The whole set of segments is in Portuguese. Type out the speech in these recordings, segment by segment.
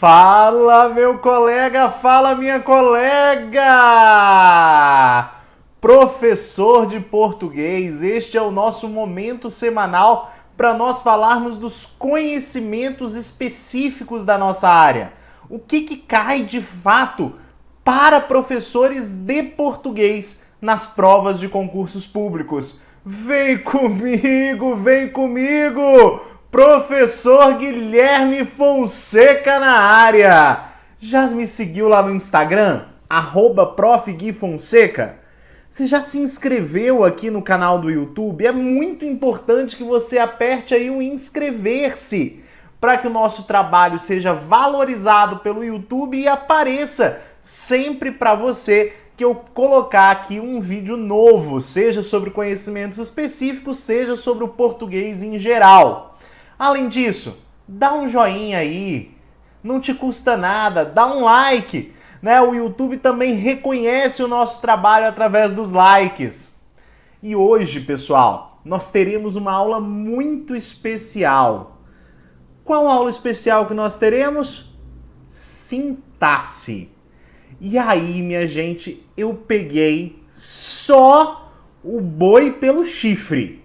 Fala, meu colega, fala, minha colega! Professor de português, este é o nosso momento semanal para nós falarmos dos conhecimentos específicos da nossa área. O que cai de fato para professores de português nas provas de concursos públicos. Vem comigo, vem comigo! Professor Guilherme Fonseca na área! Já me seguiu lá no Instagram? @profguifonseca? Você já se inscreveu aqui no canal do YouTube? É muito importante que você aperte aí o inscrever-se para que o nosso trabalho seja valorizado pelo YouTube e apareça sempre para você que eu colocar aqui um vídeo novo, seja sobre conhecimentos específicos, seja sobre o português em geral. Além disso, dá um joinha aí, não te custa nada, dá um like, né? O YouTube também reconhece o nosso trabalho através dos likes. E hoje, pessoal, nós teremos uma aula muito especial. Qual aula especial que nós teremos? Sintaxe. E aí, minha gente, eu peguei só o boi pelo chifre.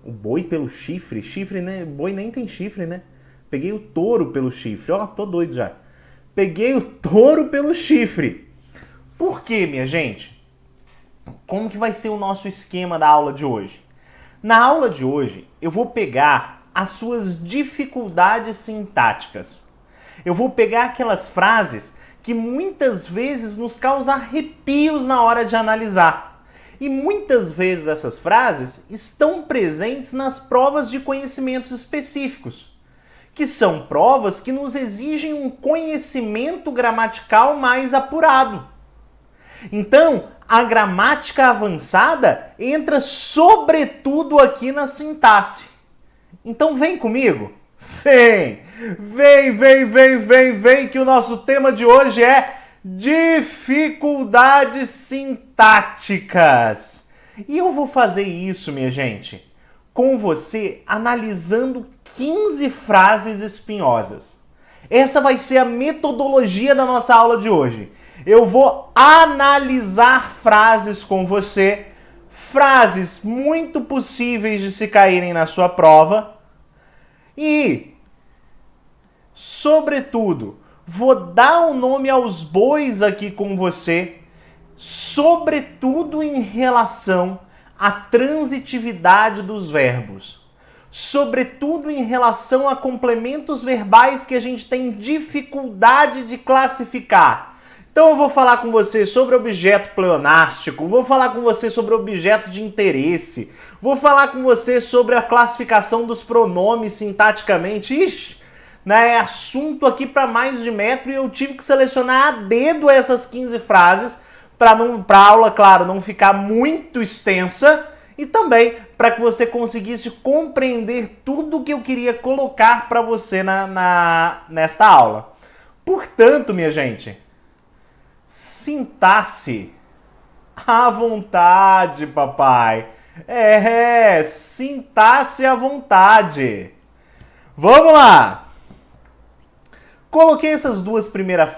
O boi pelo chifre? Chifre, né? Boi nem tem chifre, né? Peguei o touro pelo chifre. Ó, tô doido já. Peguei o touro pelo chifre. Por quê, minha gente? Como que vai ser o nosso esquema da aula de hoje? Na aula de hoje, eu vou pegar as suas dificuldades sintáticas. Eu vou pegar aquelas frases que muitas vezes nos causam arrepios na hora de analisar. E muitas vezes essas frases estão presentes nas provas de conhecimentos específicos, que são provas que nos exigem um conhecimento gramatical mais apurado. Então, a gramática avançada entra sobretudo aqui na sintaxe. Então vem comigo? Vem, que o nosso tema de hoje é dificuldades sintáticas. E eu vou fazer isso, minha gente, com você analisando 15 frases espinhosas. Essa vai ser a metodologia da nossa aula de hoje. Eu vou analisar frases com você, frases muito possíveis de se caírem na sua prova e, sobretudo, vou dar um nome aos bois aqui com você, sobretudo em relação à transitividade dos verbos, sobretudo em relação a complementos verbais que a gente tem dificuldade de classificar. Então eu vou falar com você sobre objeto pleonástico, vou falar com você sobre objeto de interesse, vou falar com você sobre a classificação dos pronomes sintaticamente. Ixi, né, é assunto aqui para mais de metro e eu tive que selecionar a dedo essas 15 frases para a aula, claro, não ficar muito extensa e também para que você conseguisse compreender tudo que eu queria colocar para você nesta aula. Portanto, minha gente, sintaxe à vontade, papai. Sintaxe à vontade. Vamos lá! Coloquei essas duas primeiras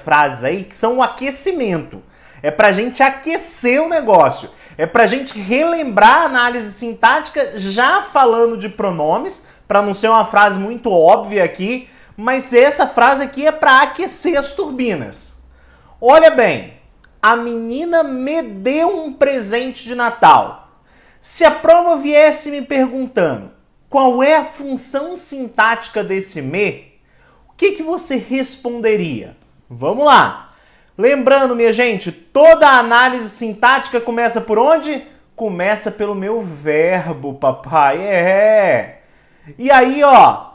frases aí, que são o aquecimento. É pra gente aquecer o negócio. É pra gente relembrar a análise sintática já falando de pronomes, para não ser uma frase muito óbvia aqui, mas essa frase aqui é para aquecer as turbinas. Olha bem, a menina me deu um presente de Natal. Se a prova viesse me perguntando qual é a função sintática desse me, o que você responderia? Vamos lá. Lembrando, minha gente, toda a análise sintática começa por onde? Começa pelo meu verbo, papai. E aí, ó,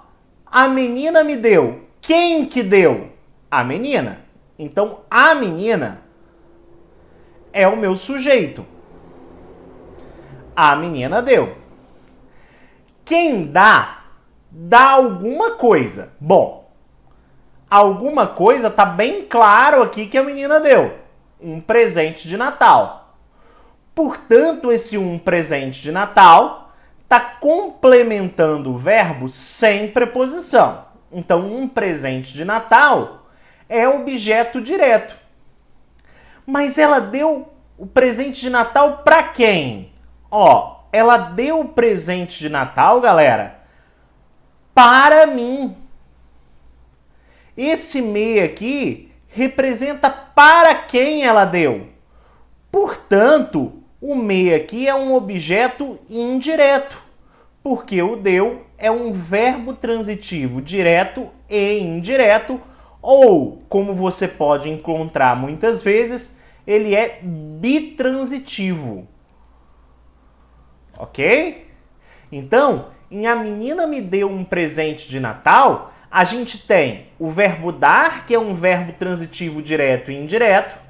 a menina me deu. Quem que deu? A menina. Então, a menina é o meu sujeito. A menina deu. Quem dá alguma coisa. Bom, alguma coisa tá bem claro aqui que a menina deu. Um presente de Natal. Portanto, esse presente de Natal está complementando o verbo sem preposição. Então, um presente de Natal é objeto direto. Mas ela deu o presente de Natal para quem? Ó, ela deu o presente de Natal, galera, para mim. Esse me aqui representa para quem ela deu. Portanto, o me aqui é um objeto indireto, porque o deu é um verbo transitivo direto e indireto, ou, como você pode encontrar muitas vezes, ele é bitransitivo. Ok? Então, em a menina me deu um presente de Natal, a gente tem o verbo dar, que é um verbo transitivo direto e indireto.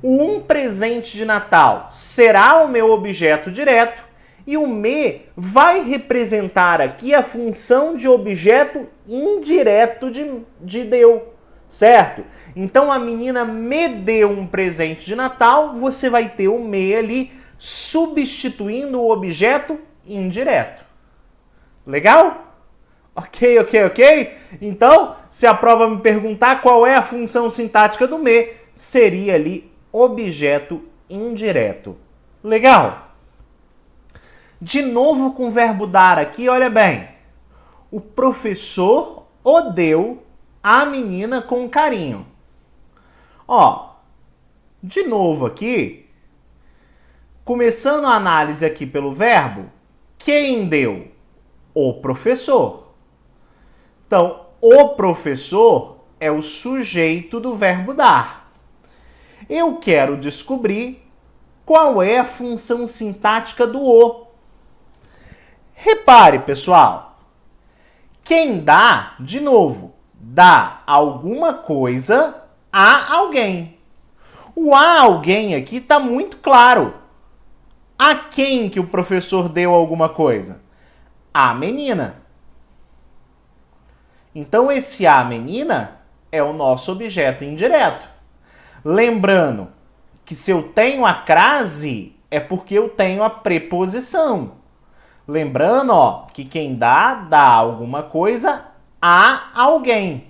O um presente de Natal será o meu objeto direto. E o me vai representar aqui a função de objeto indireto de deu. Certo? Então, a menina me deu um presente de Natal, você vai ter o me ali substituindo o objeto indireto. Legal? Ok? Então, se a prova me perguntar qual é a função sintática do me, seria ali objeto indireto. Legal? De novo com o verbo dar aqui, olha bem. O professor o deu à menina com carinho. Ó, de novo aqui, começando a análise aqui pelo verbo, quem deu? O professor. Então, o professor é o sujeito do verbo dar. Eu quero descobrir qual é a função sintática do o. Repare, pessoal, quem dá, de novo, dá alguma coisa a alguém. O a alguém aqui está muito claro. A quem que o professor deu alguma coisa? A menina. Então, esse a menina é o nosso objeto indireto. Lembrando que se eu tenho a crase, é porque eu tenho a preposição. Lembrando, ó, que quem dá alguma coisa a alguém.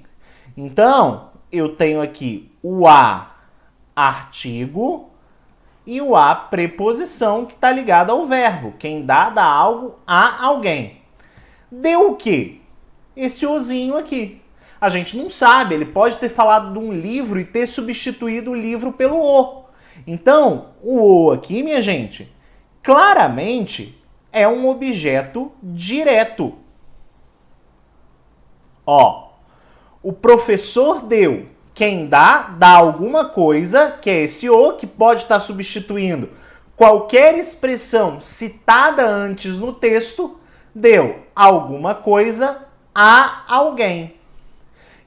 Então, eu tenho aqui o a artigo e o a preposição que está ligado ao verbo. Quem dá algo a alguém. Deu o quê? Esse ozinho aqui. A gente não sabe, ele pode ter falado de um livro e ter substituído o livro pelo o. Então, o o aqui, minha gente, claramente é um objeto direto. Ó, o professor deu. Quem dá alguma coisa, que é esse o, que pode estar substituindo qualquer expressão citada antes no texto, deu alguma coisa a alguém.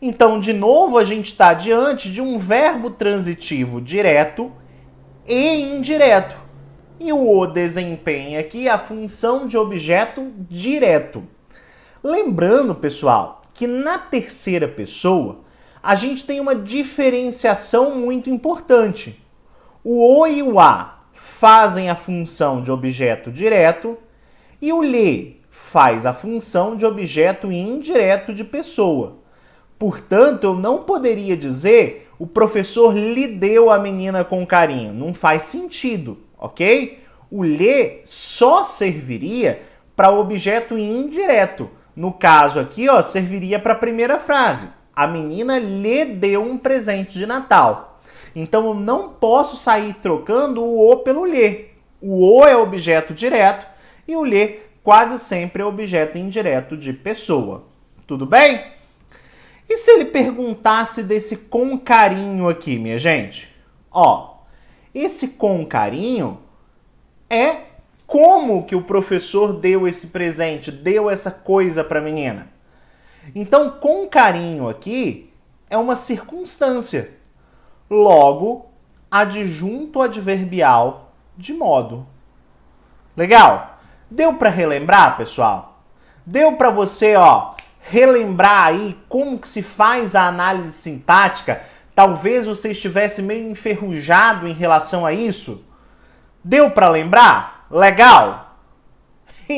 Então, de novo, a gente está diante de um verbo transitivo direto e indireto. E o o desempenha aqui a função de objeto direto. Lembrando, pessoal, que na terceira pessoa, a gente tem uma diferenciação muito importante. O o e o a fazem a função de objeto direto e o lhe faz a função de objeto indireto de pessoa. Portanto, eu não poderia dizer o professor lhe deu a menina com carinho. Não faz sentido, ok? O lhe só serviria para objeto indireto. No caso aqui, ó, serviria para a primeira frase. A menina lhe deu um presente de Natal. Então, eu não posso sair trocando o o pelo lhe. O o é objeto direto e o lhe quase sempre é objeto indireto de pessoa. Tudo bem? E se ele perguntasse desse com carinho aqui, minha gente? Ó, esse com carinho é como que o professor deu esse presente, deu essa coisa para a menina. Então, com carinho aqui é uma circunstância. Logo, adjunto adverbial de modo. Legal? Deu para relembrar, pessoal? Deu para você, ó, relembrar aí como que se faz a análise sintática? Talvez você estivesse meio enferrujado em relação a isso. Deu para lembrar? Legal?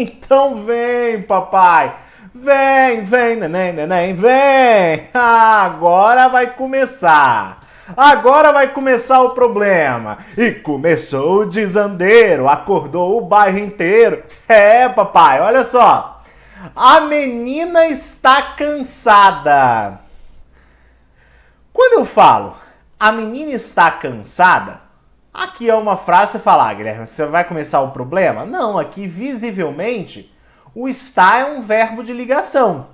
Então vem, papai. Vem, vem, neném, neném, vem. Agora vai começar. Agora vai começar o problema. E começou o desandeiro, acordou o bairro inteiro. É, papai, olha só. A menina está cansada. Quando eu falo a menina está cansada, aqui é uma frase, você fala, Guilherme, você vai começar o problema? Não, aqui visivelmente o está é um verbo de ligação.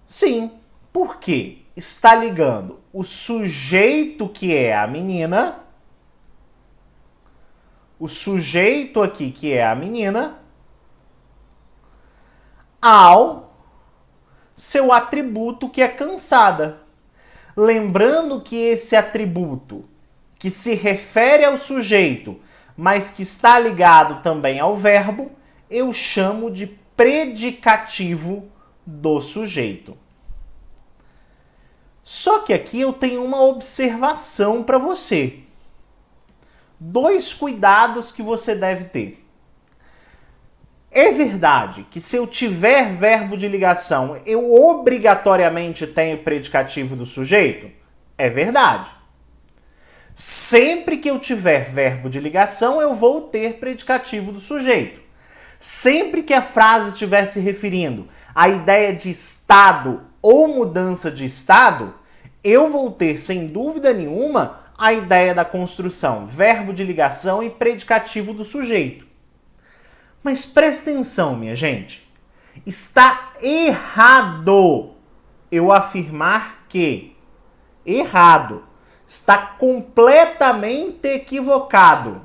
Sim, por quê? Está ligando o sujeito que é a menina, o sujeito aqui que é a menina, ao seu atributo que é cansada. Lembrando que esse atributo que se refere ao sujeito, mas que está ligado também ao verbo, eu chamo de predicativo do sujeito. Só que aqui eu tenho uma observação para você. 2 cuidados que você deve ter. É verdade que se eu tiver verbo de ligação, eu obrigatoriamente tenho predicativo do sujeito? É verdade. Sempre que eu tiver verbo de ligação, eu vou ter predicativo do sujeito. Sempre que a frase estiver se referindo à ideia de estado ou mudança de estado, eu vou ter, sem dúvida nenhuma, a ideia da construção, verbo de ligação e predicativo do sujeito. Mas presta atenção, minha gente. Está errado eu afirmar que. Errado. Está completamente equivocado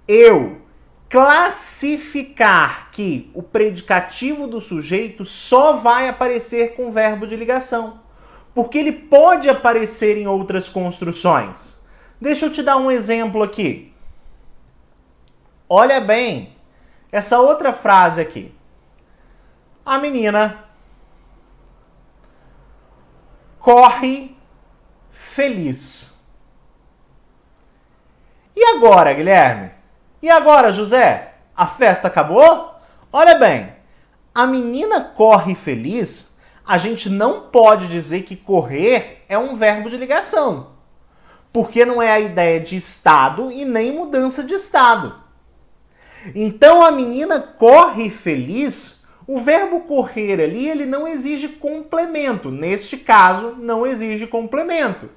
eu classificar que o predicativo do sujeito só vai aparecer com verbo de ligação. Porque ele pode aparecer em outras construções. Deixa eu te dar um exemplo aqui. Olha bem essa outra frase aqui. A menina corre feliz. E agora, Guilherme? E agora, José? A festa acabou? Olha bem, a menina corre feliz, a gente não pode dizer que correr é um verbo de ligação. Porque não é a ideia de estado e nem mudança de estado. Então a menina corre feliz, o verbo correr ali, ele não exige complemento. Neste caso, não exige complemento.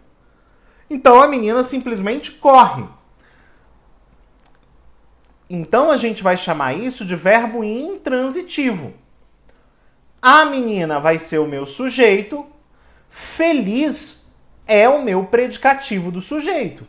Então a menina simplesmente corre. Então a gente vai chamar isso de verbo intransitivo. A menina vai ser o meu sujeito, feliz é o meu predicativo do sujeito.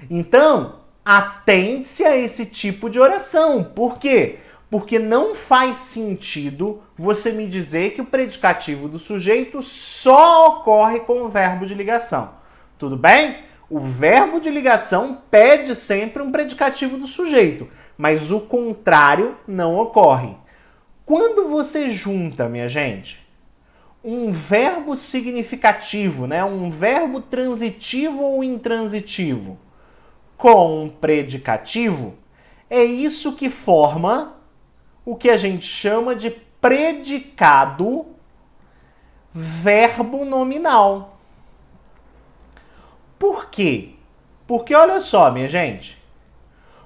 Então, atente-se a esse tipo de oração. Por quê? Porque não faz sentido você me dizer que o predicativo do sujeito só ocorre com o verbo de ligação. Tudo bem? O verbo de ligação pede sempre um predicativo do sujeito, mas o contrário não ocorre. Quando você junta, minha gente, um verbo significativo, né, um verbo transitivo ou intransitivo, com um predicativo, é isso que forma o que a gente chama de predicado verbo nominal. Por quê? Porque olha só, minha gente,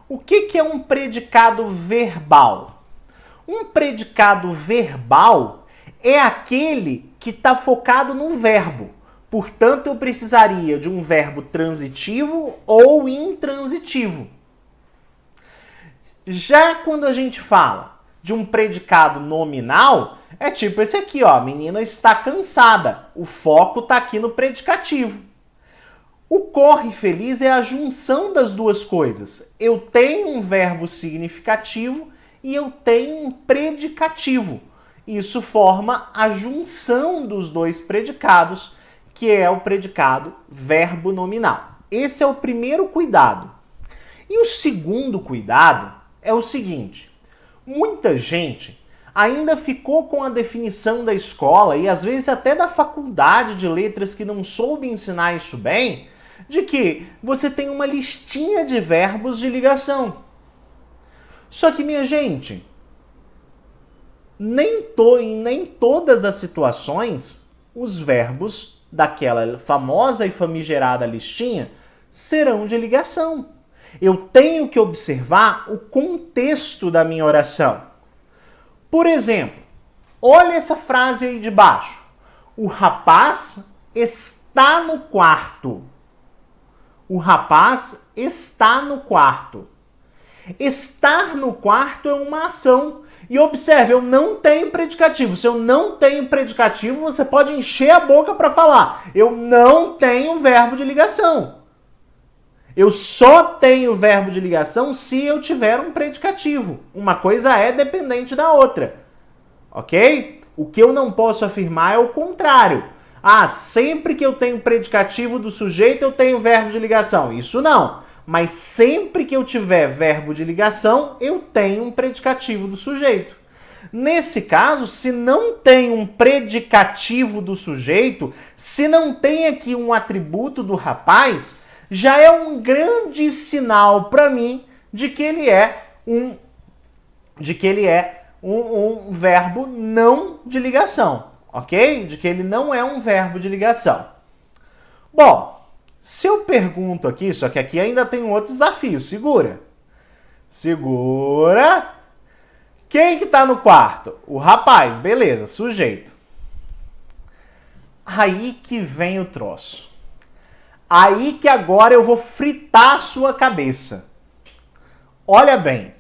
o que é um predicado verbal? Um predicado verbal é aquele que está focado no verbo. Portanto, eu precisaria de um verbo transitivo ou intransitivo. Já quando a gente fala de um predicado nominal, é tipo esse aqui, ó, a menina está cansada. O foco está aqui no predicativo. O corre feliz é a junção das duas coisas. Eu tenho um verbo significativo e eu tenho um predicativo. Isso forma a junção dos dois predicados, que é o predicado verbo nominal. Esse é o primeiro cuidado. E o segundo cuidado é o seguinte: muita gente ainda ficou com a definição da escola e às vezes até da faculdade de letras que não soube ensinar isso bem, de que você tem uma listinha de verbos de ligação. Só que, minha gente, em nem todas as situações os verbos daquela famosa e famigerada listinha serão de ligação. Eu tenho que observar o contexto da minha oração. Por exemplo, olha essa frase aí de baixo. O rapaz está no quarto. O rapaz está no quarto. Estar no quarto é uma ação. E observe, eu não tenho predicativo. Se eu não tenho predicativo, você pode encher a boca para falar. Eu não tenho verbo de ligação. Eu só tenho verbo de ligação se eu tiver um predicativo. Uma coisa é dependente da outra. Ok? O que eu não posso afirmar é o contrário. Ah, sempre que eu tenho predicativo do sujeito, eu tenho verbo de ligação. Isso não. Mas sempre que eu tiver verbo de ligação, eu tenho um predicativo do sujeito. Nesse caso, se não tem um predicativo do sujeito, se não tem aqui um atributo do rapaz, já é um grande sinal para mim de que ele é um verbo não de ligação, ok? De que ele não é um verbo de ligação. Bom, se eu pergunto aqui, só que aqui ainda tem um outro desafio, segura. Segura. Quem que tá no quarto? O rapaz, beleza, sujeito. Aí que vem o troço. Aí que agora eu vou fritar a sua cabeça. Olha bem.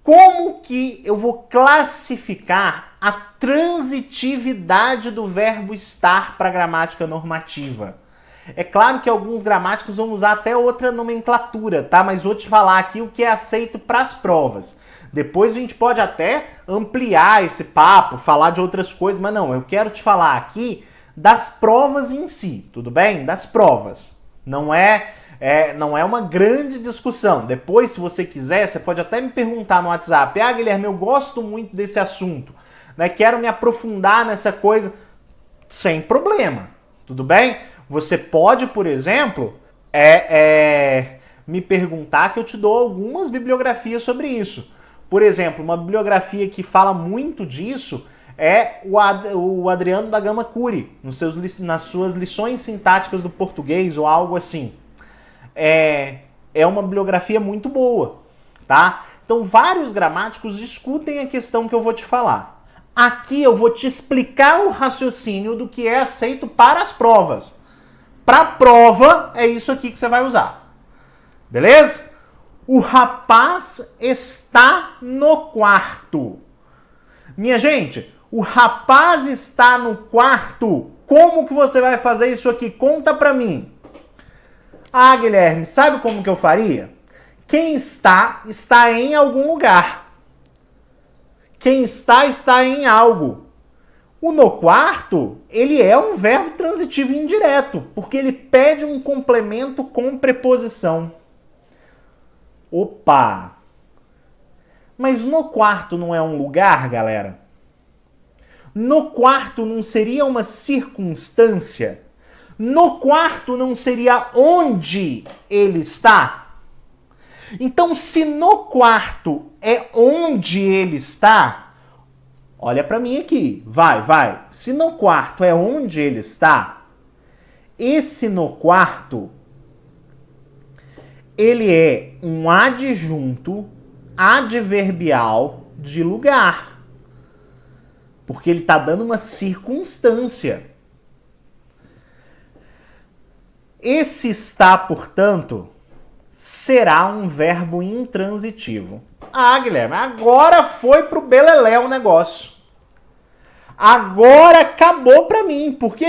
Como que eu vou classificar a transitividade do verbo estar para a gramática normativa? É claro que alguns gramáticos vão usar até outra nomenclatura, tá? Mas vou te falar aqui o que é aceito para as provas. Depois a gente pode até ampliar esse papo, falar de outras coisas, mas não, eu quero te falar aqui das provas em si, tudo bem? Das provas. Não é uma grande discussão. Depois, se você quiser, você pode até me perguntar no WhatsApp. Ah, Guilherme, eu gosto muito desse assunto, né? Quero me aprofundar nessa coisa. Sem problema, tudo bem? Você pode, por exemplo, me perguntar que eu te dou algumas bibliografias sobre isso. Por exemplo, uma bibliografia que fala muito disso é o Adriano da Gama Cury, nas suas lições sintáticas do português ou algo assim. É uma bibliografia muito boa, tá? Então, vários gramáticos discutem a questão que eu vou te falar. Aqui eu vou te explicar o raciocínio do que é aceito para as provas. Para a prova, é isso aqui que você vai usar. Beleza? O rapaz está no quarto. Minha gente, o rapaz está no quarto. Como que você vai fazer isso aqui? Conta pra mim. Ah, Guilherme, sabe como que eu faria? Quem está em algum lugar. Quem está em algo. O no quarto, ele é um verbo transitivo indireto, porque ele pede um complemento com preposição. Opa! Mas no quarto não é um lugar, galera? No quarto não seria uma circunstância? No quarto não seria onde ele está? Então, se no quarto é onde ele está, olha para mim aqui, vai. Se no quarto é onde ele está, esse no quarto, ele é um adjunto adverbial de lugar. Porque ele está dando uma circunstância. Esse está, portanto, será um verbo intransitivo. Ah, Guilherme, agora foi pro beleléu o negócio. Agora acabou para mim, porque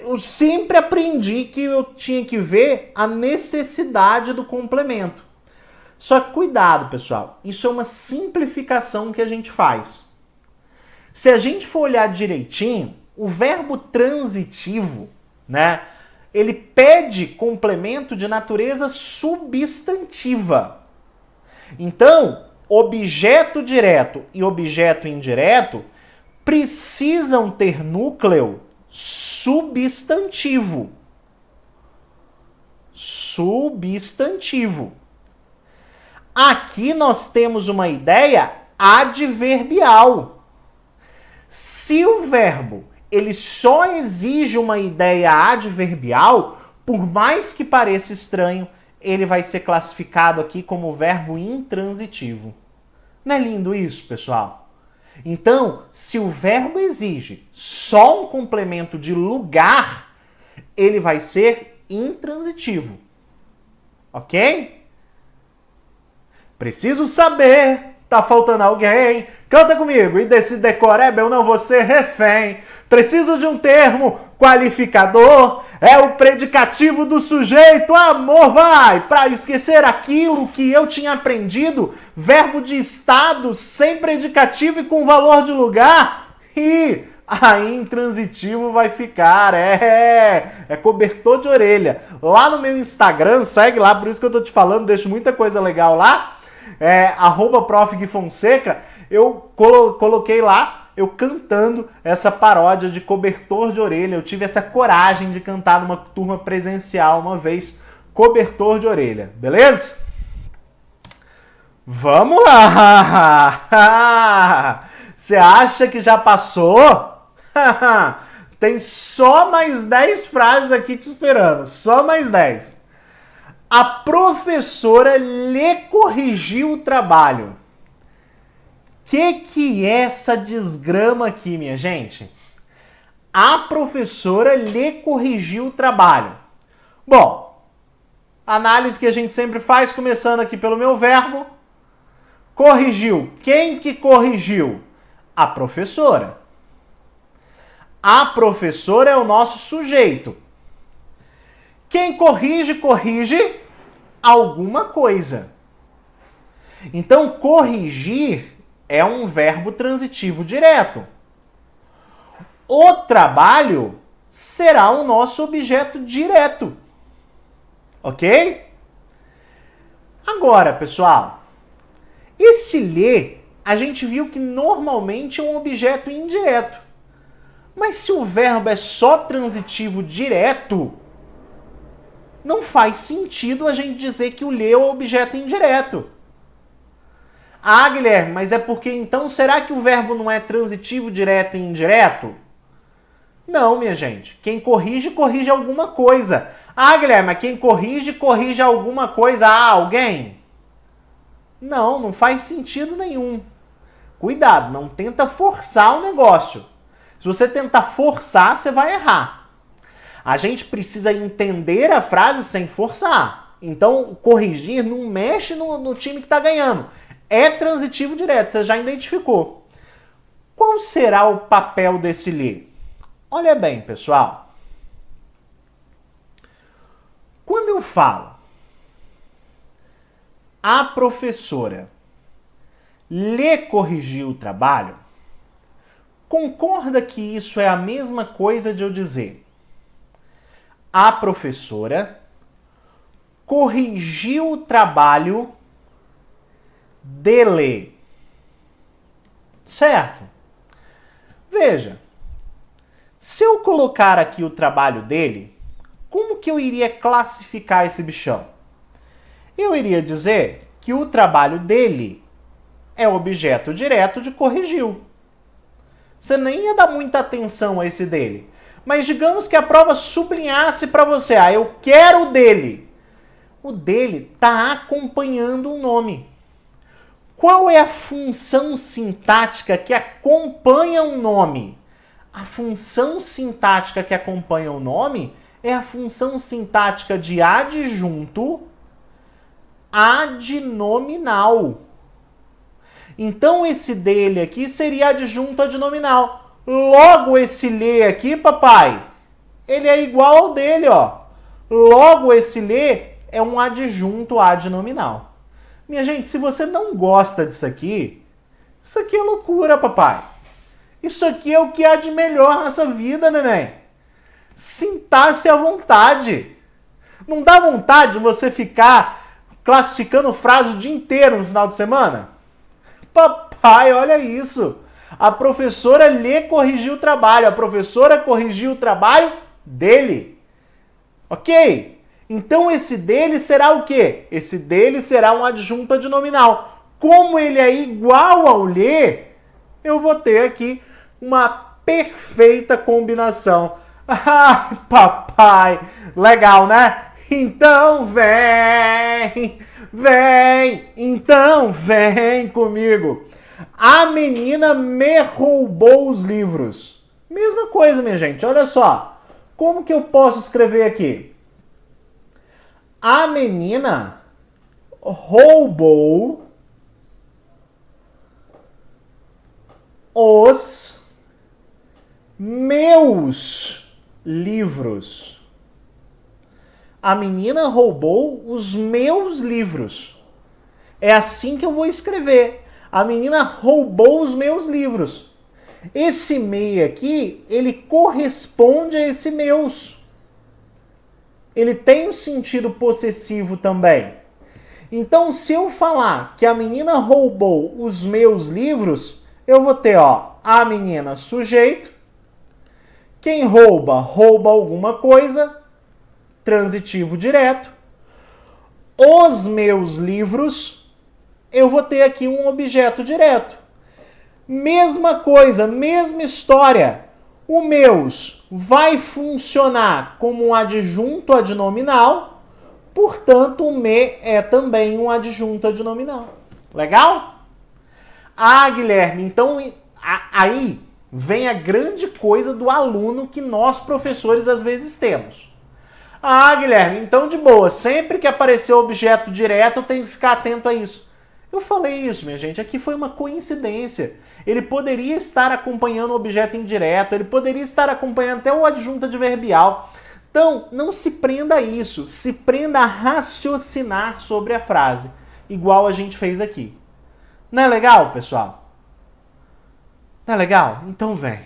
eu sempre aprendi que eu tinha que ver a necessidade do complemento. Só que cuidado, pessoal, isso é uma simplificação que a gente faz. Se a gente for olhar direitinho, o verbo transitivo, né, ele pede complemento de natureza substantiva. Então, objeto direto e objeto indireto precisam ter núcleo substantivo. Aqui nós temos uma ideia adverbial. Se o verbo ele só exige uma ideia adverbial, por mais que pareça estranho, ele vai ser classificado aqui como verbo intransitivo. Não é lindo isso, pessoal? Então, se o verbo exige só um complemento de lugar, ele vai ser intransitivo. Ok? Preciso saber, tá faltando alguém? Canta comigo, e desse decoreba eu não vou ser refém. Preciso de um termo qualificador, é o predicativo do sujeito, amor, vai! Para esquecer aquilo que eu tinha aprendido, verbo de estado, sem predicativo e com valor de lugar, e aí intransitivo vai ficar, é cobertor de orelha. Lá no meu Instagram, segue lá, por isso que eu tô te falando, deixo muita coisa legal lá, @profguifonseca, eu coloquei lá, eu cantando essa paródia de cobertor de orelha. Eu tive essa coragem de cantar numa turma presencial uma vez, cobertor de orelha, beleza? Vamos lá! Você acha que já passou? Tem só mais 10 frases aqui te esperando, só mais 10. A professora lhe corrigiu o trabalho. Que é essa desgrama aqui, minha gente? A professora lhe corrigiu o trabalho. Bom, análise que a gente sempre faz, começando aqui pelo meu verbo. Corrigiu. Quem que corrigiu? A professora. A professora é o nosso sujeito. Quem corrige, corrige alguma coisa. Então, corrigir é um verbo transitivo direto. O trabalho será o nosso objeto direto. Ok? Agora, pessoal, este lhe, a gente viu que normalmente é um objeto indireto. Mas se o verbo é só transitivo direto, não faz sentido a gente dizer que o lhe é o objeto indireto. Ah, Guilherme, mas é porque então, será que o verbo não é transitivo direto e indireto? Não, minha gente. Quem corrige, corrige alguma coisa. Ah, Guilherme, mas quem corrige, corrige alguma coisa a alguém? Não, não faz sentido nenhum. Cuidado, não tenta forçar o negócio. Se você tentar forçar, você vai errar. A gente precisa entender a frase sem forçar. Então, corrigir não mexe no time que está ganhando. É transitivo direto, você já identificou. Qual será o papel desse lhe? Olha bem, pessoal. Quando eu falo a professora lhe corrigiu o trabalho, concorda que isso é a mesma coisa de eu dizer a professora corrigiu o trabalho dele. Certo? Veja, se eu colocar aqui o trabalho dele, como que eu iria classificar esse bichão? Eu iria dizer que o trabalho dele é objeto direto de corrigiu. Você nem ia dar muita atenção a esse dele. Mas digamos que a prova sublinhasse para você, eu quero o dele. O dele está acompanhando um nome. Qual é a função sintática que acompanha um nome? A função sintática que acompanha o nome é a função sintática de adjunto adnominal. Então esse dele aqui seria adjunto adnominal. Logo esse lhe aqui, papai, ele é igual ao dele, ó. Logo esse lhe é um adjunto adnominal. Minha gente, se você não gosta disso aqui é loucura, papai. Isso aqui é o que há de melhor nessa vida, neném. Sinta-se à vontade. Não dá vontade de você ficar classificando frase o dia inteiro no final de semana? Papai, olha isso. A professora lhe corrigiu o trabalho. A professora corrigiu o trabalho dele. Ok? Então esse dele será o quê? Esse dele será um adjunto adnominal. Como ele é igual ao lhe, eu vou ter aqui uma perfeita combinação. Ah, papai! Legal, né? Então então vem comigo. A menina me roubou os livros. Mesma coisa, minha gente, olha só. Como que eu posso escrever aqui? A menina roubou os meus livros. A menina roubou os meus livros. É assim que eu vou escrever. A menina roubou os meus livros. Esse me aqui, ele corresponde a esse meus. Ele tem um sentido possessivo também. Então, se eu falar que a menina roubou os meus livros, eu vou ter, ó, a menina sujeito. Quem rouba, rouba alguma coisa. Transitivo direto. Os meus livros, eu vou ter aqui um objeto direto. Mesma coisa, mesma história. O meus vai funcionar como um adjunto adnominal, portanto, o me é também um adjunto adnominal. Legal? Ah, Guilherme, então aí vem a grande coisa do aluno que nós, professores, às vezes temos. Ah, Guilherme, então de boa, sempre que aparecer objeto direto, eu tenho que ficar atento a isso. Eu falei isso, minha gente, aqui foi uma coincidência. Ele poderia estar acompanhando o objeto indireto, ele poderia estar acompanhando até o adjunto adverbial. Então, não se prenda a isso, se prenda a raciocinar sobre a frase, igual a gente fez aqui. Não é legal, pessoal? Não é legal? Então vem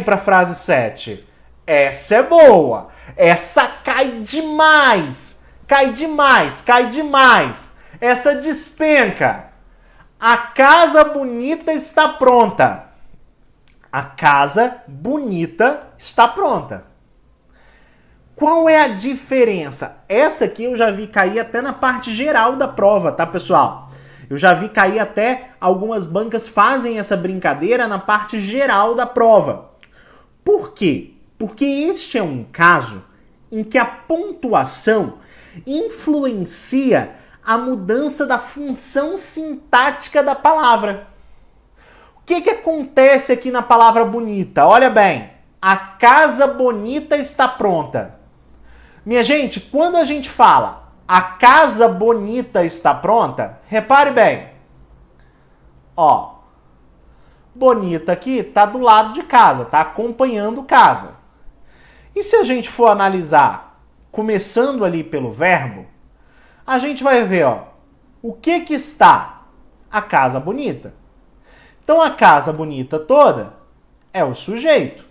para a frase 7. Essa é boa. Essa cai demais. Cai demais. Essa despenca. A casa bonita está pronta. A casa bonita está pronta. Qual é a diferença? Essa aqui eu já vi cair até na parte geral da prova, tá, pessoal? Eu já vi cair até algumas bancas fazem essa brincadeira na parte geral da prova. Por quê? Porque este é um caso em que a pontuação influencia a mudança da função sintática da palavra. O que acontece aqui na palavra bonita? Olha bem, a casa bonita está pronta. Minha gente, quando a gente fala a casa bonita está pronta, repare bem. Ó, bonita aqui está do lado de casa, está acompanhando casa. E se a gente for analisar, começando ali pelo verbo, a gente vai ver, ó, o que está? A casa bonita. Então, a casa bonita toda é o sujeito.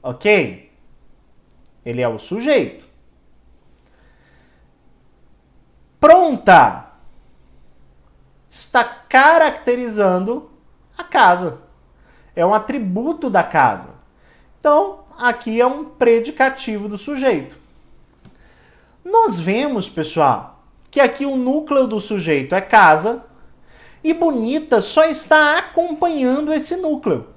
Ok? Ele é o sujeito. Pronta está caracterizando a casa. É um atributo da casa. Então, aqui é um predicativo do sujeito. Nós vemos, pessoal, que aqui o núcleo do sujeito é casa e bonita só está acompanhando esse núcleo.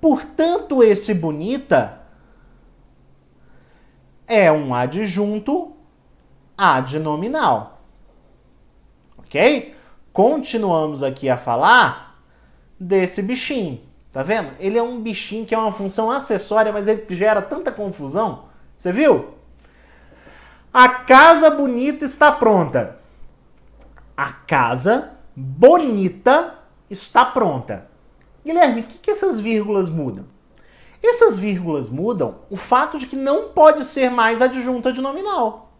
Portanto, esse bonita é um adjunto adnominal. Ok? Continuamos aqui a falar desse bichinho. Tá vendo? Ele é um bichinho que é uma função acessória, mas ele gera tanta confusão. Você viu? A casa bonita está pronta. A casa bonita está pronta. Guilherme, o que essas vírgulas mudam? Essas vírgulas mudam o fato de que não pode ser mais adjunto adnominal.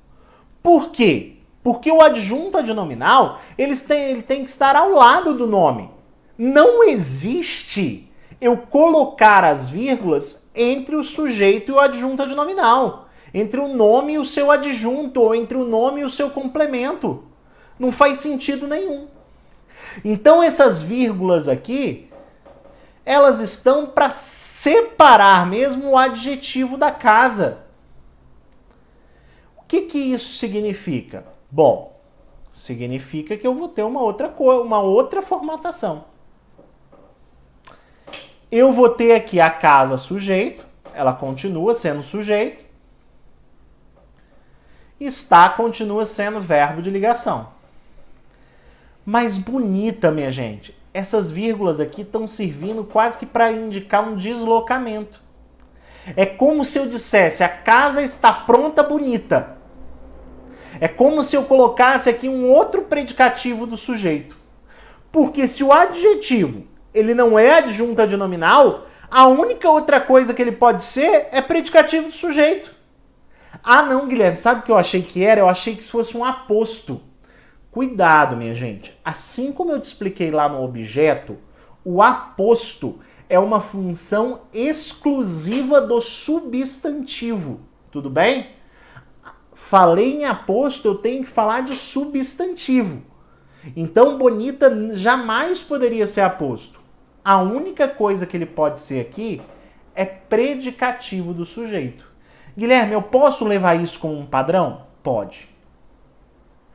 Por quê? Porque o adjunto adnominal ele tem que estar ao lado do nome. Não existe eu colocar as vírgulas entre o sujeito e o adjunto adnominal. Entre o nome e o seu adjunto, ou entre o nome e o seu complemento. Não faz sentido nenhum. Então essas vírgulas aqui, elas estão para separar mesmo o adjetivo da casa. que isso significa? Bom, significa que eu vou ter uma outra formatação. Eu vou ter aqui a casa sujeito, ela continua sendo sujeito. Está continua sendo verbo de ligação. Mas bonita, minha gente, essas vírgulas aqui estão servindo quase que para indicar um deslocamento. É como se eu dissesse, a casa está pronta, bonita. É como se eu colocasse aqui um outro predicativo do sujeito. Porque se o adjetivo ele não é adjunto adnominal, a única outra coisa que ele pode ser é predicativo do sujeito. Ah não, Guilherme, sabe o que eu achei que era? Eu achei que isso fosse um aposto. Cuidado, minha gente. Assim como eu te expliquei lá no objeto, o aposto é uma função exclusiva do substantivo. Tudo bem? Falei em aposto, eu tenho que falar de substantivo. Então, bonita jamais poderia ser aposto. A única coisa que ele pode ser aqui é predicativo do sujeito. Guilherme, eu posso levar isso como um padrão? Pode.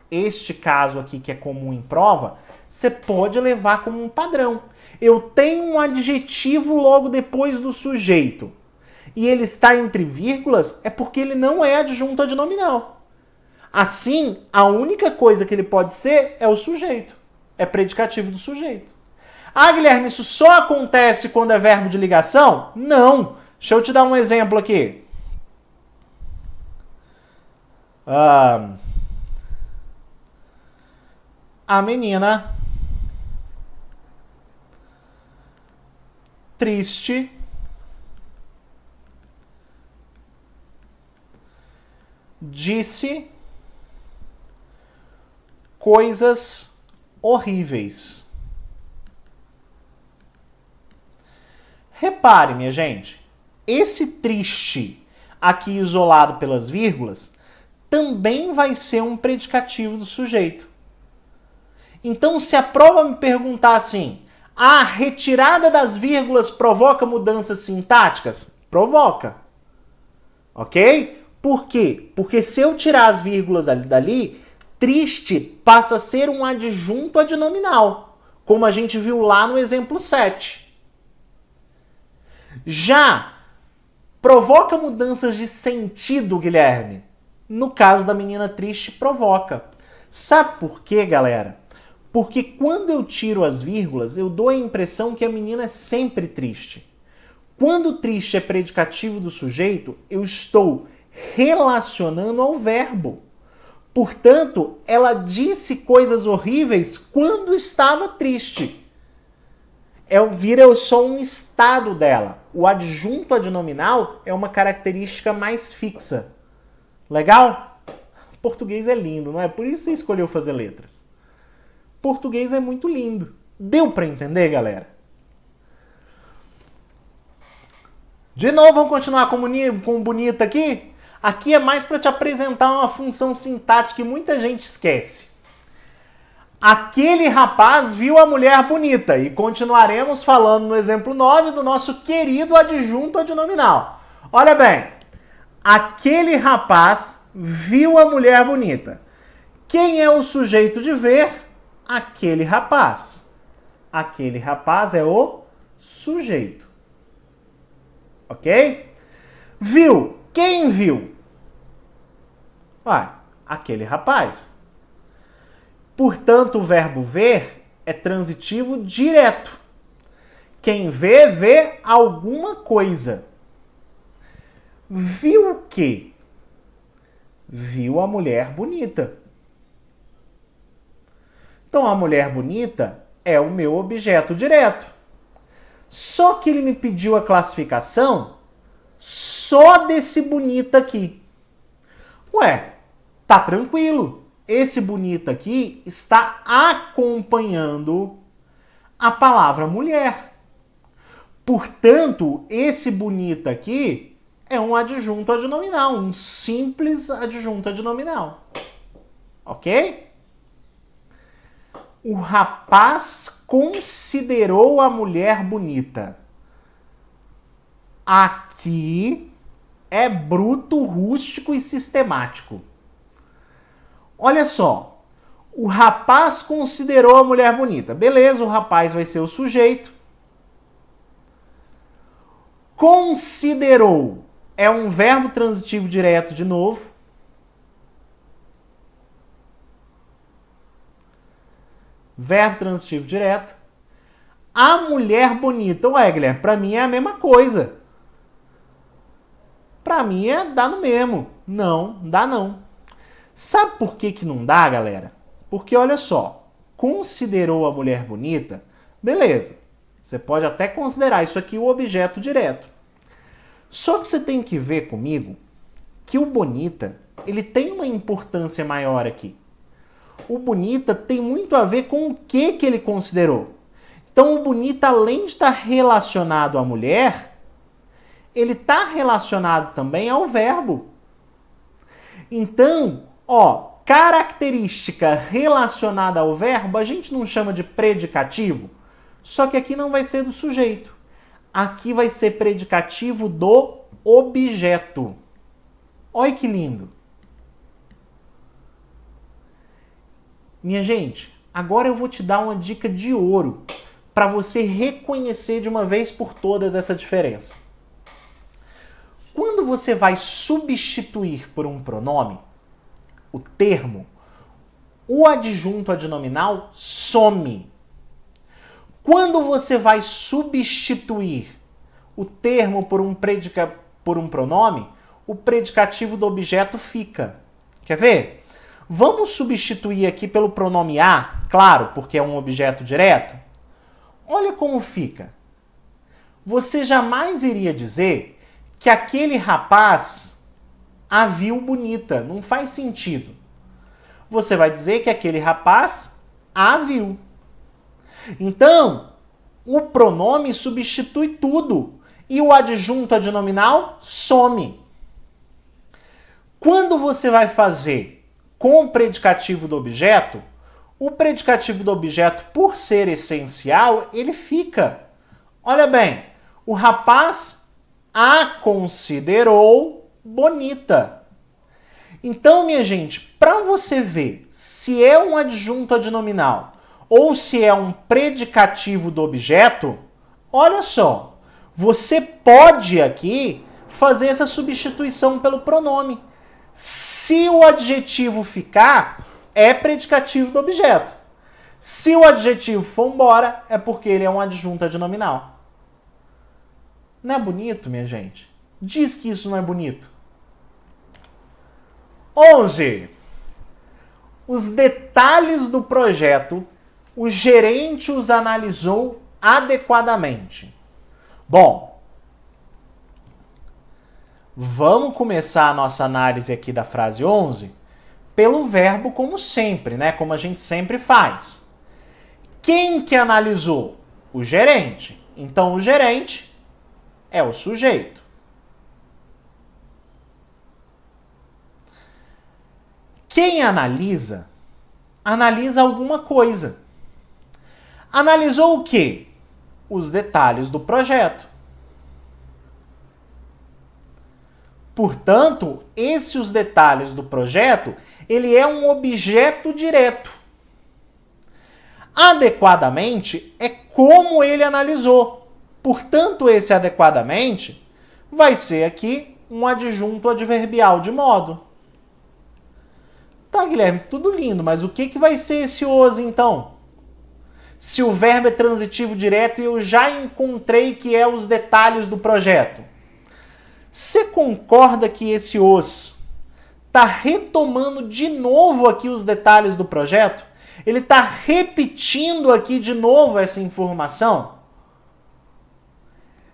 Este caso aqui, que é comum em prova, você pode levar como um padrão. Eu tenho um adjetivo logo depois do sujeito e ele está entre vírgulas, é porque ele não é adjunto adnominal. Assim, a única coisa que ele pode ser é o sujeito. É predicativo do sujeito. Ah, Guilherme, isso só acontece quando é verbo de ligação? Não. Deixa eu te dar um exemplo aqui. A menina triste disse coisas horríveis. Repare, minha gente, esse triste aqui isolado pelas vírgulas também vai ser um predicativo do sujeito. Então, se a prova me perguntar assim, a retirada das vírgulas provoca mudanças sintáticas? Provoca. Ok? Por quê? Porque se eu tirar as vírgulas dali, triste passa a ser um adjunto adnominal, como a gente viu lá no exemplo 7. Já provoca mudanças de sentido, Guilherme? No caso da menina triste, provoca. Sabe por quê, galera? Porque quando eu tiro as vírgulas, eu dou a impressão que a menina é sempre triste. Quando triste é predicativo do sujeito, eu estou relacionando ao verbo. Portanto, ela disse coisas horríveis quando estava triste. Vira só um estado dela. O adjunto adnominal é uma característica mais fixa. Legal? Português é lindo, não é? Por isso você escolheu fazer letras. Português é muito lindo. Deu para entender, galera? De novo, vamos continuar com bonita aqui? Aqui é mais para te apresentar uma função sintática que muita gente esquece. Aquele rapaz viu a mulher bonita. E continuaremos falando no exemplo 9 do nosso querido adjunto adnominal. Olha bem. Aquele rapaz viu a mulher bonita. Quem é o sujeito de ver? Aquele rapaz. Aquele rapaz é o sujeito. Ok? Viu. Quem viu? Aquele rapaz. Portanto, o verbo ver é transitivo direto. Quem vê, vê alguma coisa. Viu o quê? Viu a mulher bonita. Então, a mulher bonita é o meu objeto direto. Só que ele me pediu a classificação só desse bonita aqui. Ué, tá tranquilo. Esse bonita aqui está acompanhando a palavra mulher. Portanto, esse bonita aqui é um adjunto adnominal, um simples adjunto adnominal. Ok? O rapaz considerou a mulher bonita. Aqui é bruto, rústico e sistemático. Olha só, o rapaz considerou a mulher bonita. Beleza, o rapaz vai ser o sujeito. Considerou é um verbo transitivo direto de novo. Verbo transitivo direto. A mulher bonita. Ué, Guilherme, pra mim é a mesma coisa. Pra mim dá no mesmo. Não, dá não. Sabe por que que não dá, galera? Porque olha só, considerou a mulher bonita, beleza. Você pode até considerar isso aqui o objeto direto. Só que você tem que ver comigo que o bonita, ele tem uma importância maior aqui. O bonita tem muito a ver com o que ele considerou. Então o bonita, além de estar relacionado à mulher, ele está relacionado também ao verbo. Então, característica relacionada ao verbo, a gente não chama de predicativo, só que aqui não vai ser do sujeito. Aqui vai ser predicativo do objeto. Olha que lindo. Minha gente, agora eu vou te dar uma dica de ouro para você reconhecer de uma vez por todas essa diferença. Quando você vai substituir por um pronome, o termo, o adjunto adnominal some. Quando você vai substituir o termo por um pronome, o predicativo do objeto fica. Quer ver? Vamos substituir aqui pelo pronome a, claro, porque é um objeto direto. Olha como fica. Você jamais iria dizer que aquele rapaz a viu bonita. Não faz sentido. Você vai dizer que aquele rapaz a viu. Então, o pronome substitui tudo e o adjunto adnominal some. Quando você vai fazer com o predicativo do objeto, o predicativo do objeto, por ser essencial, ele fica. Olha bem, o rapaz a considerou bonita. Então, minha gente, para você ver se é um adjunto adnominal ou se é um predicativo do objeto, olha só, você pode aqui fazer essa substituição pelo pronome. Se o adjetivo ficar, é predicativo do objeto. Se o adjetivo for embora, é porque ele é um adjunto adnominal. Não é bonito, minha gente? Diz que isso não é bonito. 11. Os detalhes do projeto, o gerente os analisou adequadamente. Bom, vamos começar a nossa análise aqui da frase 11 pelo verbo como sempre, né? Como a gente sempre faz. Quem que analisou? O gerente. Então, o gerente é o sujeito. Quem analisa, analisa alguma coisa. Analisou o quê? Os detalhes do projeto. Portanto, os detalhes do projeto, ele é um objeto direto. Adequadamente é como ele analisou. Portanto, esse adequadamente vai ser aqui um adjunto adverbial de modo. Tá, Guilherme, tudo lindo, mas o que vai ser esse os então? Se o verbo é transitivo direto e eu já encontrei que é os detalhes do projeto. Você concorda que esse os está retomando de novo aqui os detalhes do projeto? Ele está repetindo aqui de novo essa informação?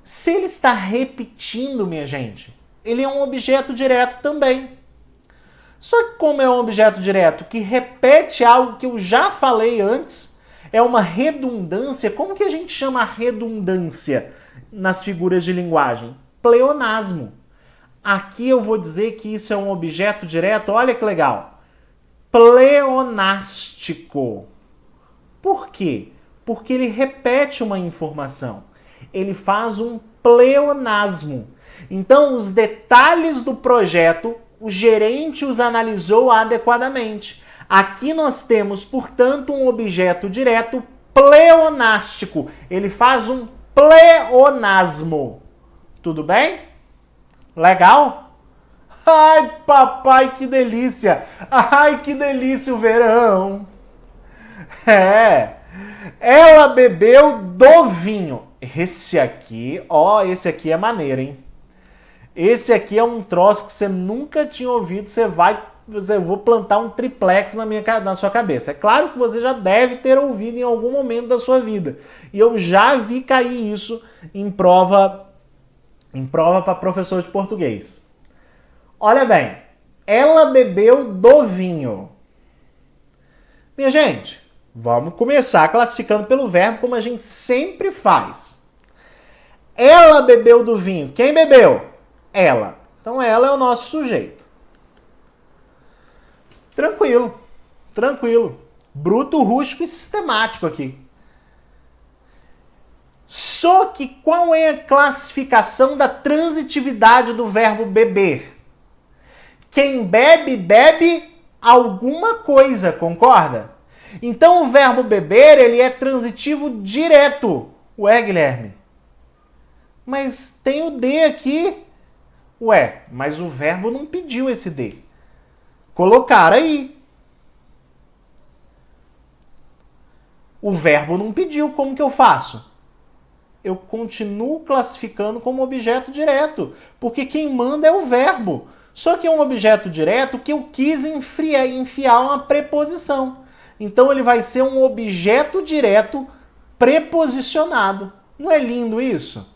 Se ele está repetindo, minha gente, ele é um objeto direto também. Só que como é um objeto direto que repete algo que eu já falei antes, é uma redundância. Como que a gente chama a redundância nas figuras de linguagem? Pleonasmo. Aqui eu vou dizer que isso é um objeto direto, olha que legal. Pleonástico. Por quê? Porque ele repete uma informação. Ele faz um pleonasmo. Então, os detalhes do projeto, o gerente os analisou adequadamente. Aqui nós temos, portanto, um objeto direto pleonástico. Ele faz um pleonasmo. Tudo bem? Legal? Ai, papai, que delícia! Ai, que delícia o verão! É, ela bebeu do vinho. Esse aqui, ó, esse aqui é maneiro, hein? Esse aqui é um troço que você nunca tinha ouvido, eu vou plantar um triplex na sua cabeça. É claro que você já deve ter ouvido em algum momento da sua vida. E eu já vi cair isso em prova para professor de português. Olha bem, ela bebeu do vinho. Minha gente, vamos começar classificando pelo verbo como a gente sempre faz. Ela bebeu do vinho. Quem bebeu? Ela. Então ela é o nosso sujeito. Tranquilo, tranquilo. Bruto, rústico e sistemático aqui. Só que qual é a classificação da transitividade do verbo beber? Quem bebe, bebe alguma coisa, concorda? Então o verbo beber, ele é transitivo direto. Ué, Guilherme? Mas tem o D aqui. Ué, mas o verbo não pediu esse D. Colocar aí. O verbo não pediu, como que eu faço? Eu continuo classificando como objeto direto, porque quem manda é o verbo. Só que é um objeto direto que eu quis enfiar uma preposição. Então ele vai ser um objeto direto preposicionado. Não é lindo isso?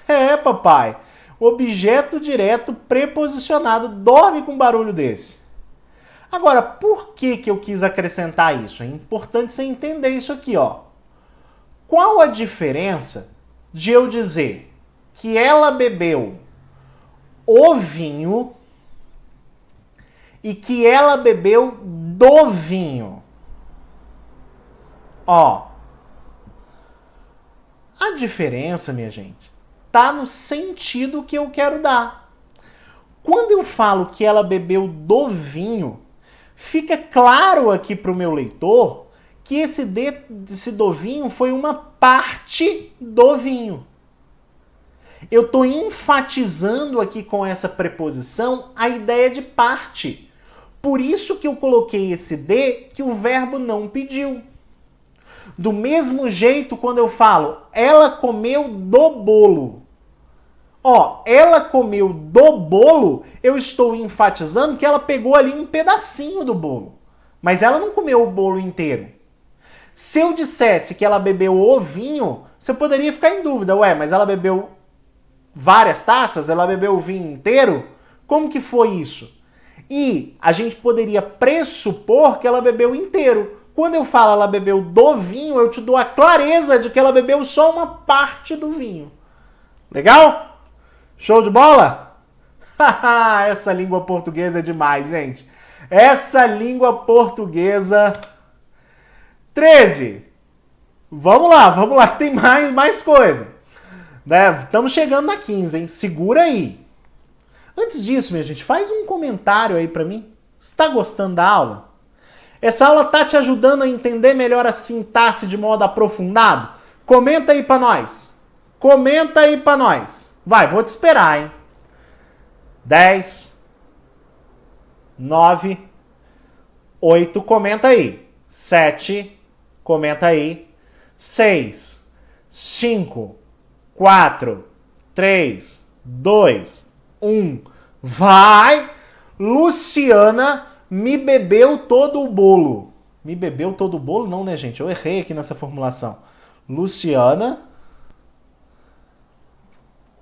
É, papai. Objeto direto preposicionado. Dorme com um barulho desse. Agora, por que eu quis acrescentar isso? É importante você entender isso aqui, ó. Qual a diferença de eu dizer que ela bebeu o vinho e que ela bebeu do vinho? Ó, a diferença, minha gente, tá no sentido que eu quero dar. Quando eu falo que ela bebeu do vinho, fica claro aqui para o meu leitor que esse do vinho foi uma parte do vinho. Eu estou enfatizando aqui com essa preposição a ideia de parte. Por isso que eu coloquei esse de que o verbo não pediu. Do mesmo jeito, quando eu falo, ela comeu do bolo. Ó, ela comeu do bolo, eu estou enfatizando que ela pegou ali um pedacinho do bolo. Mas ela não comeu o bolo inteiro. Se eu dissesse que ela bebeu o vinho, você poderia ficar em dúvida. Ué, mas ela bebeu várias taças? Ela bebeu o vinho inteiro? Como que foi isso? E a gente poderia pressupor que ela bebeu inteiro. Quando eu falo ela bebeu do vinho, eu te dou a clareza de que ela bebeu só uma parte do vinho. Legal? Show de bola? Essa língua portuguesa é demais, gente. Essa língua portuguesa... 13. Vamos lá, que tem mais coisa. Né? Estamos chegando na 15, hein? Segura aí. Antes disso, minha gente, faz um comentário aí pra mim. Você tá gostando da aula? Essa aula tá te ajudando a entender melhor a sintaxe de modo aprofundado? Comenta aí pra nós. Comenta aí pra nós. Vai, vou te esperar, hein? 10, 9, 8, comenta aí. 7, comenta aí. 6, 5, 4, 3, 2, 1. Vai! Luciana me bebeu todo o bolo. Me bebeu todo o bolo? Não, né, gente? Eu errei aqui nessa formulação. Luciana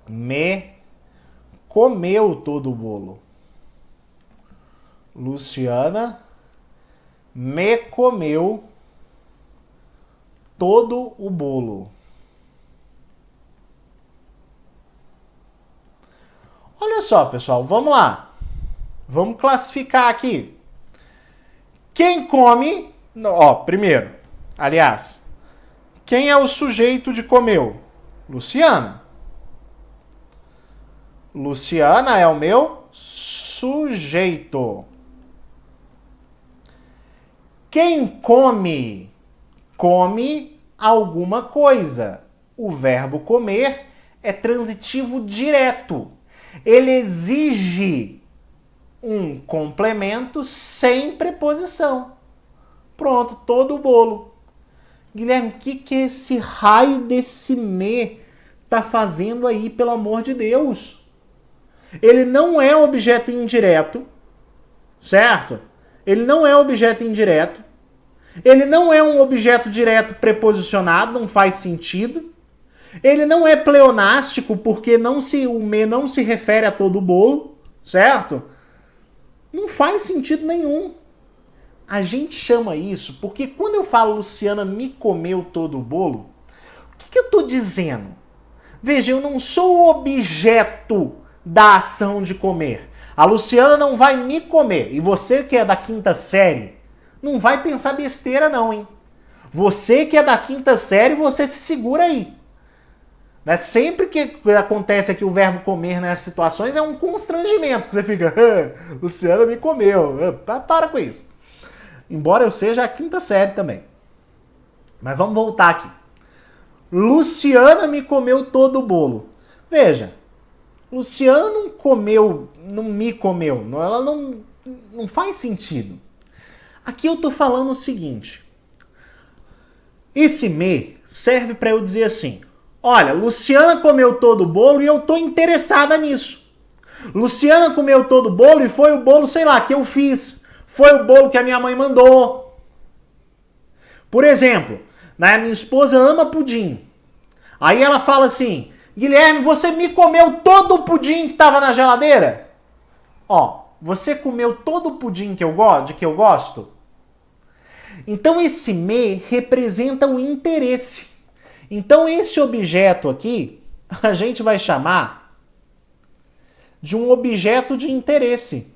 me comeu todo o bolo. Luciana me comeu todo o bolo. Olha só, pessoal, vamos lá. Vamos classificar aqui. Quem come... Ó, primeiro, aliás, quem é o sujeito de comeu? Luciana. Luciana é o meu sujeito. Quem come, come alguma coisa. O verbo comer é transitivo direto. Ele exige um complemento sem preposição. Pronto, todo o bolo. Guilherme, o que esse raio desse me tá fazendo aí, pelo amor de Deus? Ele não é objeto indireto, certo? Ele não é objeto indireto. Ele não é um objeto direto preposicionado, não faz sentido. Ele não é pleonástico, porque o me não se refere a todo o bolo, certo? Não faz sentido nenhum. A gente chama isso porque quando eu falo Luciana me comeu todo o bolo, o que eu estou dizendo? Veja, eu não sou o objeto da ação de comer. A Luciana não vai me comer. E você que é da quinta série, não vai pensar besteira não, hein? Você que é da quinta série, você se segura aí. Né? Sempre que acontece aqui o verbo comer nessas situações, é um constrangimento. Que você fica, Luciana me comeu. Para com isso. Embora eu seja a quinta série também. Mas vamos voltar aqui. Luciana me comeu todo o bolo. Veja, Luciana não comeu, não me comeu. Ela não faz sentido. Aqui eu tô falando o seguinte. Esse me serve para eu dizer assim. Olha, Luciana comeu todo o bolo e eu tô interessada nisso. Luciana comeu todo o bolo e foi o bolo, sei lá, que eu fiz. Foi o bolo que a minha mãe mandou. Por exemplo, né, minha esposa ama pudim. Aí ela fala assim, Guilherme, você me comeu todo o pudim que estava na geladeira? Ó, você comeu todo o pudim que eu gosto? Então esse me representa o interesse. Então esse objeto aqui, a gente vai chamar de um objeto de interesse.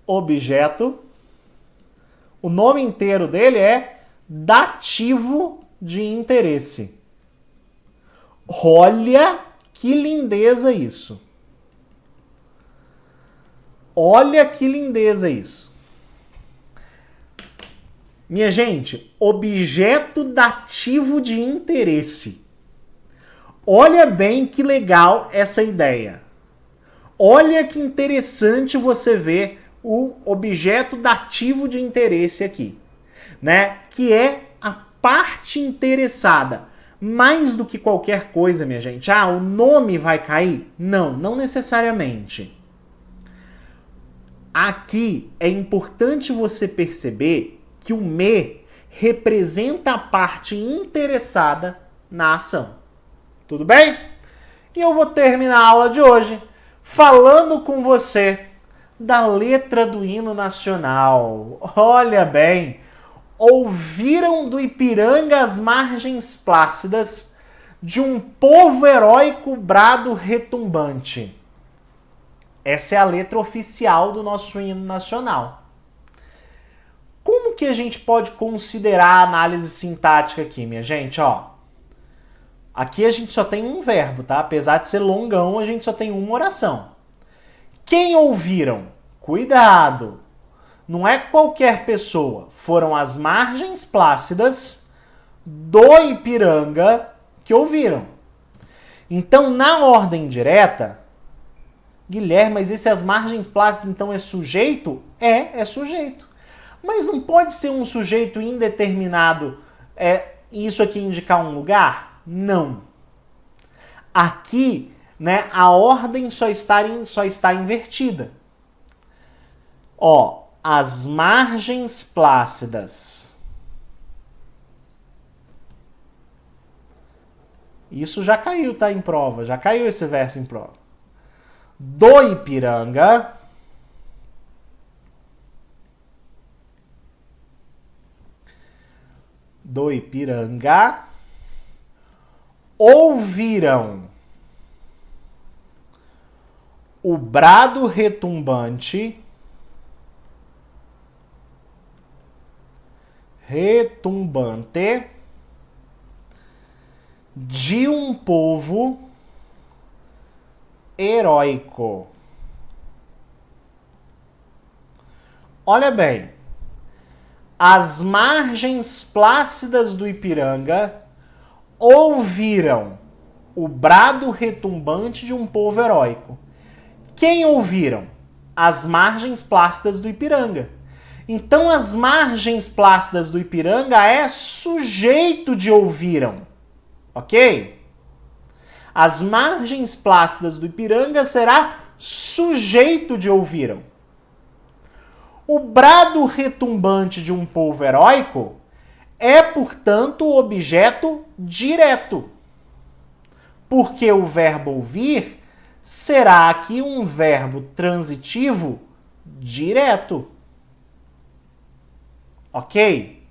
Objeto, o nome inteiro dele é dativo de interesse. Olha que lindeza isso. Olha que lindeza isso. Minha gente, objeto dativo de interesse. Olha bem que legal essa ideia. Olha que interessante você ver o objeto dativo de interesse aqui, né? Que é a parte interessada. Mais do que qualquer coisa, minha gente. Ah, o nome vai cair? Não, não necessariamente. Aqui é importante você perceber que o me representa a parte interessada na ação. Tudo bem? E eu vou terminar a aula de hoje falando com você da letra do hino nacional. Olha bem, ouviram do Ipiranga as margens plácidas de um povo heróico brado retumbante. Essa é a letra oficial do nosso hino nacional. Como que a gente pode considerar a análise sintática aqui, minha gente? Ó, aqui a gente só tem um verbo, tá? Apesar de ser longão, a gente só tem uma oração. Quem ouviram? Cuidado! Não é qualquer pessoa. Foram as margens plácidas do Ipiranga que ouviram. Então, na ordem direta, Guilherme, mas esse as margens plácidas então é sujeito? É sujeito. Mas não pode ser um sujeito indeterminado, isso aqui indicar um lugar? Não. Aqui, né, a ordem só está invertida. Ó, as margens plácidas. Isso já caiu, tá, em prova. Já caiu esse verso em prova. Do Ipiranga. Do Ipiranga. Ouviram o brado retumbante. Retumbante de um povo heróico. Olha bem, As margens plácidas do Ipiranga ouviram o brado retumbante de um povo heróico. Quem ouviram? As margens plácidas do Ipiranga. Então, as margens plácidas do Ipiranga é sujeito de ouviram. Ok? As margens plácidas do Ipiranga será sujeito de ouviram. O brado retumbante de um povo heróico é, portanto, o objeto direto. Porque o verbo ouvir será aqui um verbo transitivo direto. Ok?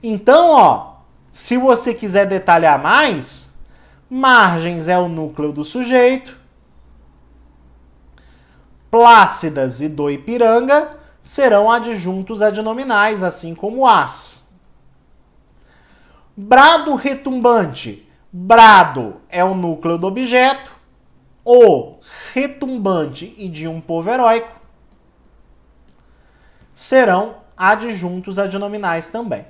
Então, ó, se você quiser detalhar mais, margens é o núcleo do sujeito, plácidas e do Ipiranga serão adjuntos adnominais, assim como as. Brado retumbante. Brado é o núcleo do objeto, o retumbante e de um povo heróico serão adjuntos adnominais também.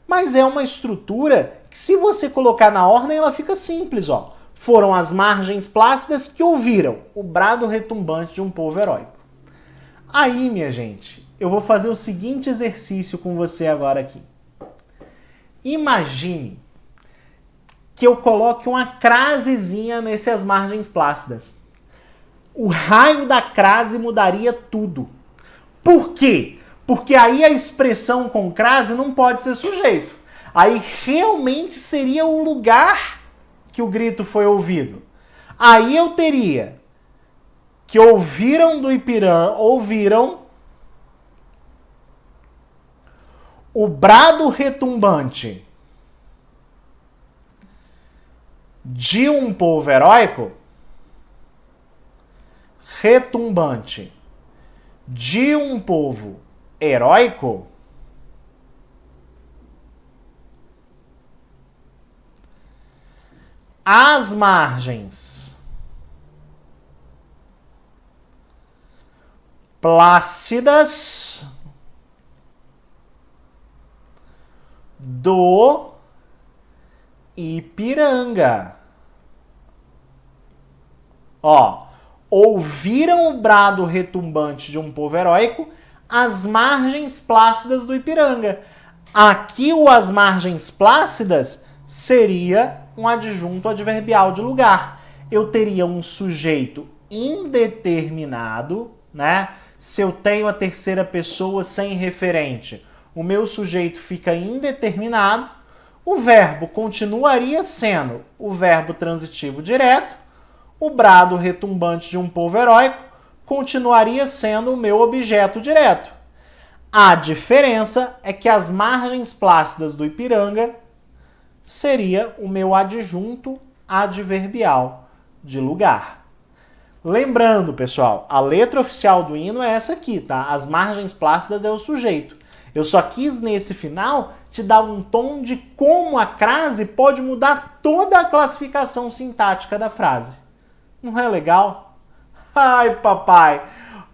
Mas é uma estrutura que, se você colocar na ordem, ela fica simples, ó. Foram as margens plácidas que ouviram o brado retumbante de um povo heróico. Aí, minha gente, eu vou fazer o seguinte exercício com você agora aqui. Imagine que eu coloque uma crasezinha nessas margens plácidas. O raio da crase mudaria tudo. Por quê? Porque aí a expressão com crase não pode ser sujeito. Aí realmente seria o lugar que o grito foi ouvido. Aí eu teria que ouviram do Ipiranga, ouviram o brado retumbante de um povo heróico, retumbante de um povo heróico, as margens plácidas do Ipiranga. Ó, ouviram o brado retumbante de um povo heróico as margens plácidas do Ipiranga. Aqui o as margens plácidas seria um adjunto adverbial de lugar. Eu teria um sujeito indeterminado, né? Se eu tenho a terceira pessoa sem referente, o meu sujeito fica indeterminado, o verbo continuaria sendo o verbo transitivo direto, o brado retumbante de um povo heróico continuaria sendo o meu objeto direto. A diferença é que as margens plácidas do Ipiranga seria o meu adjunto adverbial de lugar. Lembrando, pessoal, a letra oficial do hino é essa aqui, tá? As margens plácidas é o sujeito. Eu só quis, nesse final, te dar um tom de como a crase pode mudar toda a classificação sintática da frase. Não é legal? Ai, papai!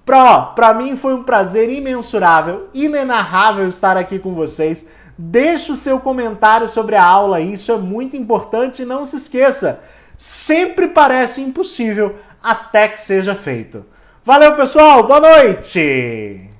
Pra mim foi um prazer imensurável, inenarrável estar aqui com vocês. Deixe o seu comentário sobre a aula, isso é muito importante e não se esqueça, sempre parece impossível até que seja feito. Valeu, pessoal! Boa noite!